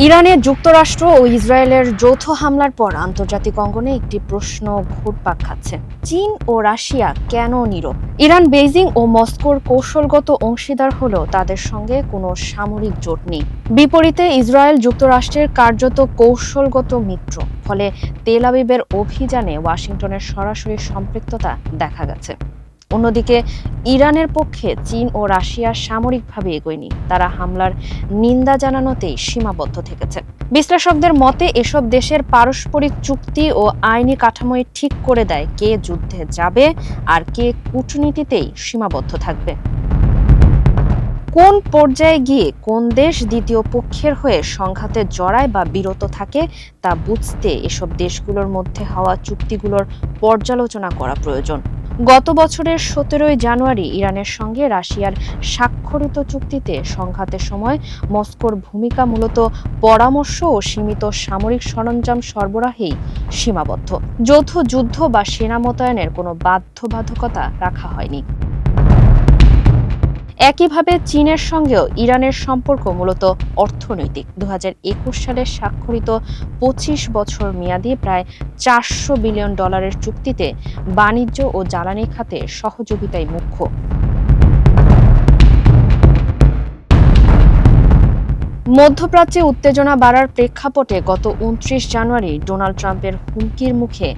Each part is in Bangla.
ইরানে যুক্তরাষ্ট্র ও ইসরায়েলের যৌথ হামলার পর আন্তর্জাতিক অঙ্গনে একটি প্রশ্ন ঘুরপাক খাচ্ছে। চীন ও রাশিয়া কেন নীরব? ইরান বেইজিং ও মস্কোর কৌশলগত অংশীদার হলেও তাদের সঙ্গে কোনো সামরিক জোট নেই। বিপরীতে ইসরায়েল যুক্তরাষ্ট্রের কার্যত কৌশলগত মিত্র। ফলে তেল আবিবের অভিযানে ওয়াশিংটনের সরাসরি সম্পৃক্ততা দেখা গেছে। অন্যদিকে ইরানের পক্ষে চীন ও রাশিয়া সামরিকভাবে এগোয়নি, তারা হামলার নিন্দা জানানোতেই সীমাবদ্ধ থেকেছে। বিশ্লেষকদের মতে এসব দেশের পারস্পরিক চুক্তি ও আইনি কাঠামোই ঠিক করে দেয় কে যুদ্ধে যাবে আর কে কূটনীতিতেই সীমাবদ্ধ থাকবে। কোন পর্যায়ে গিয়ে কোন দেশ দ্বিতীয় পক্ষের হয়ে সংঘাতে জড়ায় বা বিরত থাকে তা বুঝতে এসব দেশগুলোর মধ্যে হওয়া চুক্তিগুলোর পর্যালোচনা করা প্রয়োজন। গত বছরের 17 জানুয়ারি ইরানের সঙ্গে রাশিয়ার স্বাক্ষরিত চুক্তিতে সংঘাতের সময় মস্কোর ভূমিকা মূলত পরামর্শ ও সীমিত সামরিক সরঞ্জাম সরবরাহেই সীমাবদ্ধ। যৌথ যুদ্ধ বা সেনা মোতায়েনের কোনো বাধ্যবাধকতা রাখা হয়নি। একইভাবে চীনের সঙ্গেও ইরানের সম্পর্ক মূলত অর্থনৈতিক। 2021 সালে স্বাক্ষরিত 25 বছর মেয়াদী প্রায় $400 বিলিয়ন চুক্তিতে বাণিজ্য ও জ্বালানি খাতে সহযোগিতাই মুখ্য। মধ্যপ্রাচ্যে উত্তেজনা বাড়ার প্রেক্ষাপটে গত 29 জানুয়ারি ডোনাল্ড ট্রাম্পের হুমকির মুখে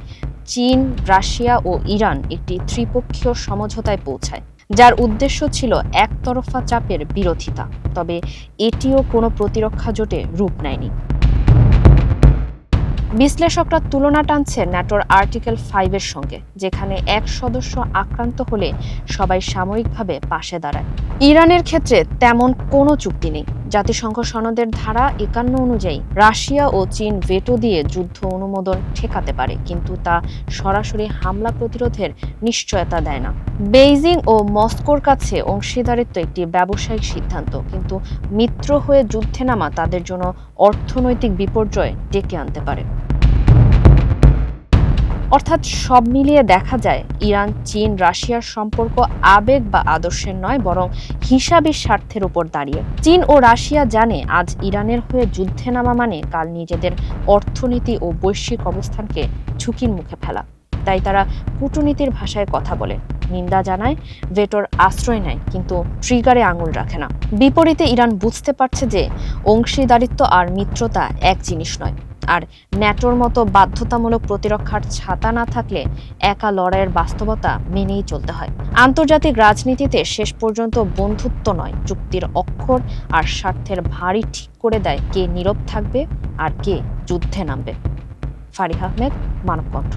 চীন, রাশিয়া ও ইরান একটি ত্রিপক্ষীয় সমঝোতায় পৌঁছায়, যার উদ্দেশ্য ছিল একতরফা চাপের বিরোধিতা। তবে এটিও কোনো প্রতিরক্ষা জোটে রূপ নেয়নি। বিশ্লেষকরা তুলনা টানছে ন্যাটোর আর্টিকেল 5 এর সঙ্গে, যেখানে এক সদস্য আক্রান্ত হলে সবাই সাময়িকভাবে পাশে দাঁড়ায়। ইরানের ক্ষেত্রে তেমন কোনো চুক্তি নেই। জাতিসংঘ সনদের ধারা 51 অনুযায়ী রাশিয়া ও চীন ভেটো দিয়ে যুদ্ধ অনুমোদন ঠেকাতে পারে, কিন্তু তা সরাসরি হামলা প্রতিরোধের নিশ্চয়তা দেয় না। বেইজিং ও মস্কোর কাছে অংশীদারিত্ব একটি ব্যবসায়িক সিদ্ধান্ত, কিন্তু মিত্র হয়ে যুদ্ধে নামা তাদের জন্য অর্থনৈতিক বিপর্যয় ডেকে আনতে পারে। অর্থাৎ সব মিলিয়ে দেখা যায় ইরান, চীন, রাশিয়ার সম্পর্ক আবেগ বা আদর্শের নয়, বরং হিসাবি স্বার্থের উপর দাঁড়িয়ে। চীন ও রাশিয়া জানে আজ ইরানের হয়ে যুদ্ধে নামা মানে কাল নিজেদের অর্থনীতি ও বৈশ্বিক অবস্থানকে ঝুঁকির মুখে ফেলা। তাই তারা কূটনীতির ভাষায় কথা বলে, নিন্দা জানায়, ভেটোর আশ্রয় নেয়, কিন্তু ট্রিগারে আঙুল রাখে না। বিপরীতে ইরান বুঝতে পারছে যে অংশীদারিত্ব আর মিত্রতা এক জিনিস নয়, আর ন্যাটোর মতো বাধ্যতামূলক প্রতিরক্ষার ছাতা না থাকলে একা লড়াইয়ের বাস্তবতা মেনেই চলতে হয়। আন্তর্জাতিক রাজনীতিতে শেষ পর্যন্ত বন্ধুত্ব নয়, চুক্তির অক্ষর আর স্বার্থের ভারী ঠিক করে দেয় কে নীরব থাকবে আর কে যুদ্ধে নামবে। ফারিহা আহমেদ, মানবকণ্ঠ।